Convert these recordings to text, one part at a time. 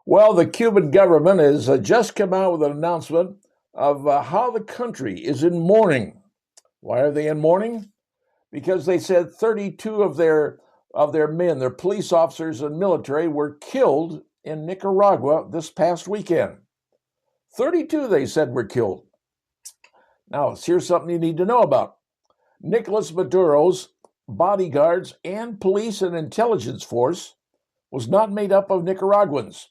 Well, the Cuban government has just come out with an announcement of how the country is in mourning. Why are they in mourning? Because they said 32 of their men, their police officers and military, were killed in Nicaragua this past weekend. 32, they said, were killed. Now, here's something you need to know about. Nicolas Maduro's bodyguards and police and intelligence force was not made up of Nicaraguans.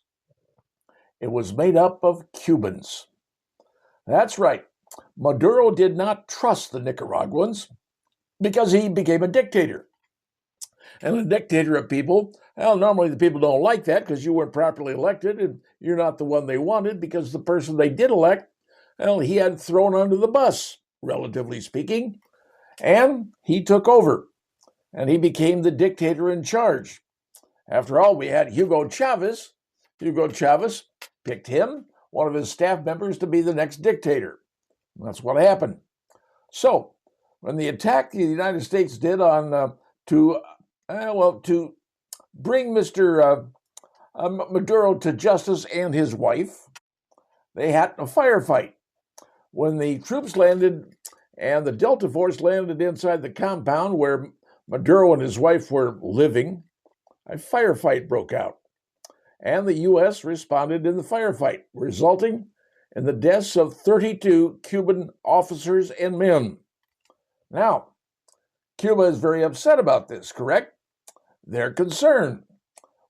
It was made up of Cubans. That's right. Maduro did not trust the Nicaraguans because he became a dictator. And a dictator of people, well, normally the people don't like that because you weren't properly elected and you're not the one they wanted because the person they did elect, well, he had thrown under the bus, relatively speaking, and he took over and he became the dictator in charge. After all, we had Hugo Chavez. Hugo Chavez picked him, one of his staff members, to be the next dictator. That's what happened. So, when the attack the United States did on to bring Mr. Maduro to justice and his wife, they had a firefight. When the troops landed and the Delta Force landed inside the compound where Maduro and his wife were living, a firefight broke out. And the U.S. responded in the firefight, resulting in the deaths of 32 Cuban officers and men. Now, Cuba is very upset about this, correct? They're concerned.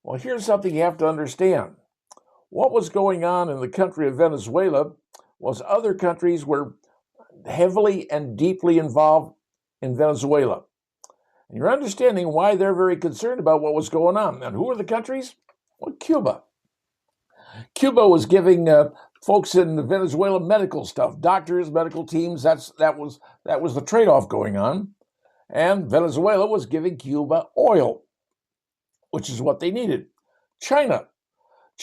Well, here's something you have to understand. What was going on in the country of Venezuela was other countries were heavily and deeply involved in Venezuela. And you're understanding why they're very concerned about what was going on. And who are the countries? Well, Cuba. Cuba was giving folks in Venezuela medical stuff, doctors, medical teams. That was the trade-off going on. And Venezuela was giving Cuba oil, which is what they needed. China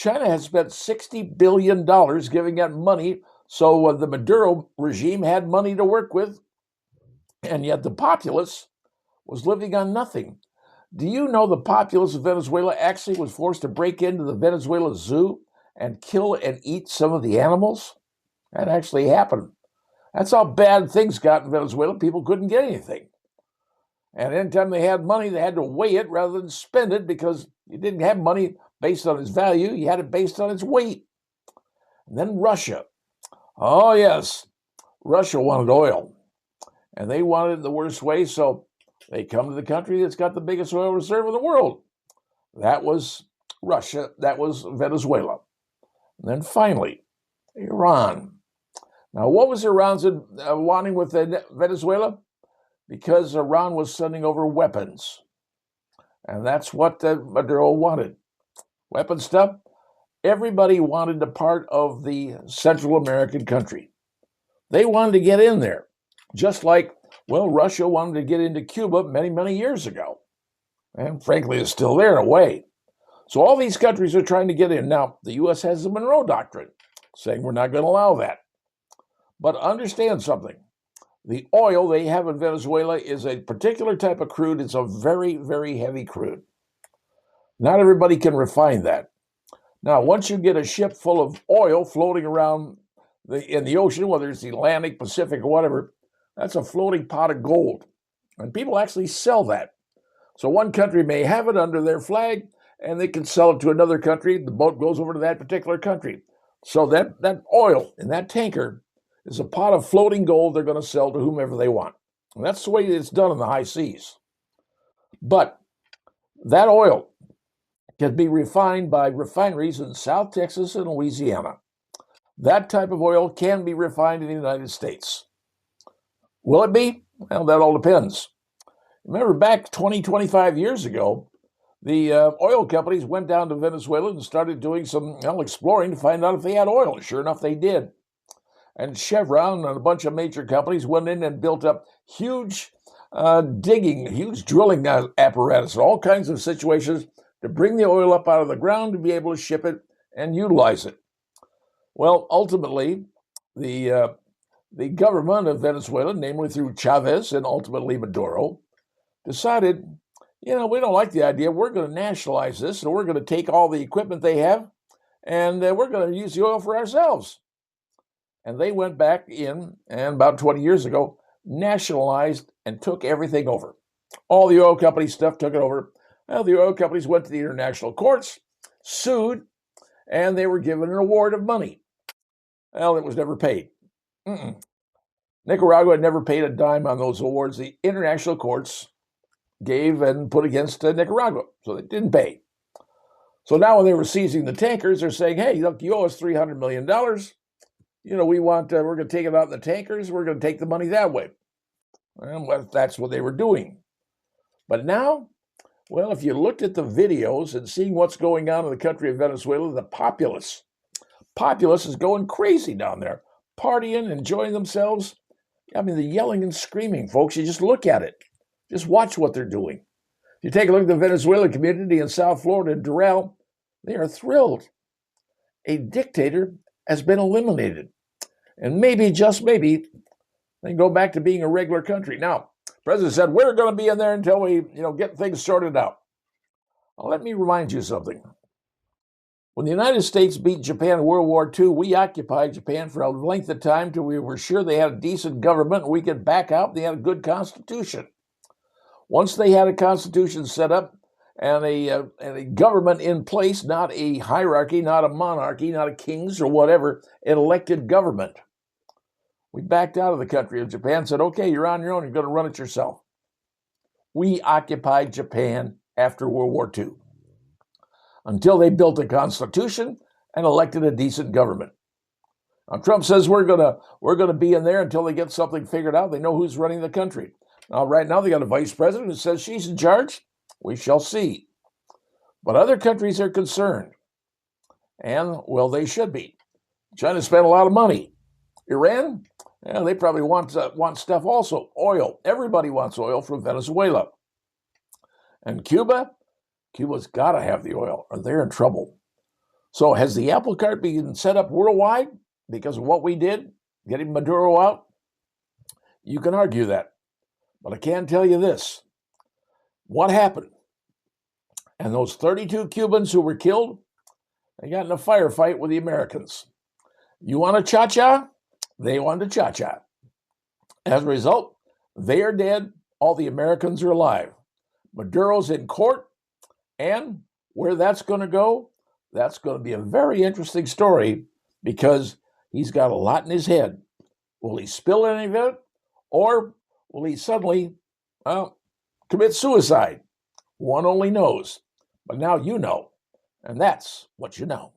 has spent $60 billion giving out money, so the Maduro regime had money to work with, and yet the populace was living on nothing. Do you know the populace of Venezuela actually was forced to break into the Venezuela zoo and kill and eat some of the animals? That actually happened. That's how bad things got in Venezuela. People couldn't get anything. And anytime they had money, they had to weigh it rather than spend it because you didn't have money based on its value. You had it based on its weight. And then Russia. Oh, yes. Russia wanted oil. And they wanted it in the worst way, so they come to the country that's got the biggest oil reserve in the world. That was Russia. That was Venezuela. And then finally, Iran. Now, what was Iran's wanting with Venezuela? Because Iran was sending over weapons. And that's what Maduro wanted. Weapon stuff. Everybody wanted a part of the Central American country. They wanted to get in there, just like, well, Russia wanted to get into Cuba many, many years ago. And frankly, it's still there in a way. So all these countries are trying to get in. Now, the U.S. has the Monroe Doctrine, saying we're not going to allow that. But understand something. The oil they have in Venezuela is a particular type of crude. It's a very, very heavy crude. Not everybody can refine that. Now, once you get a ship full of oil floating around in the ocean, whether it's the Atlantic, Pacific, or whatever, that's a floating pot of gold. And people actually sell that. So one country may have it under their flag, and they can sell it to another country. The boat goes over to that particular country. So that oil in that tanker is a pot of floating gold they're going to sell to whomever they want. And that's the way it's done in the high seas. But that oil can be refined by refineries in South Texas and Louisiana. That type of oil can be refined in the United States. Will it be? Well, that all depends. Remember back 20, 25 years ago, the oil companies went down to Venezuela and started doing some exploring to find out if they had oil. Sure enough, they did. And Chevron and a bunch of major companies went in and built up huge drilling apparatus, all kinds of situations to bring the oil up out of the ground to be able to ship it and utilize it. Well, ultimately, the government of Venezuela, namely through Chavez and ultimately Maduro, decided, we don't like the idea. We're going to nationalize this, and we're going to take all the equipment they have, and we're going to use the oil for ourselves. And they went back in, and about 20 years ago, nationalized and took everything over. All the oil company stuff took it over. Well, the oil companies went to the international courts, sued, and they were given an award of money. Well, it was never paid. Nicaragua had never paid a dime on those awards the international courts gave and put against Nicaragua, so they didn't pay. So now when they were seizing the tankers, they're saying, hey, look, you owe us $300 million. We're going to take it out in the tankers. We're going to take the money that way. Well, that's what they were doing. But now, well, if you looked at the videos and seeing what's going on in the country of Venezuela, the populace is going crazy down there, partying, enjoying themselves. I mean, the yelling and screaming, folks, you just look at it. Just watch what they're doing. If you take a look at the Venezuelan community in South Florida and Doral, they are thrilled. A dictator has been eliminated. And maybe, just maybe, they can go back to being a regular country. Now, the president said, we're going to be in there until we, get things sorted out. Well, let me remind you something. When the United States beat Japan in World War II, we occupied Japan for a length of time till we were sure they had a decent government and we could back out and they had a good constitution. Once they had a constitution set up and a government in place, not a hierarchy, not a monarchy, not a kings or whatever, an elected government, we backed out of the country of Japan and said, okay, you're on your own, you're going to run it yourself. We occupied Japan after World War II until they built a constitution and elected a decent government. Now, Trump says we're gonna be in there until they get something figured out. They know who's running the country. Now, right now, they got a vice president who says she's in charge. We shall see. But other countries are concerned. And, well, they should be. China spent a lot of money. Iran, they probably want stuff also. Oil. Everybody wants oil from Venezuela. And Cuba's got to have the oil, or they're in trouble. So has the apple cart been set up worldwide because of what we did, getting Maduro out? You can argue that. But I can tell you this. What happened? And those 32 Cubans who were killed, they got in a firefight with the Americans. You want a cha-cha? They want a cha-cha. As a result, they are dead. All the Americans are alive. Maduro's in court. And where that's going to go, that's going to be a very interesting story because he's got a lot in his head. Will he spill any of it? Or will he suddenly commit suicide? One only knows. But now you know. And that's what you know.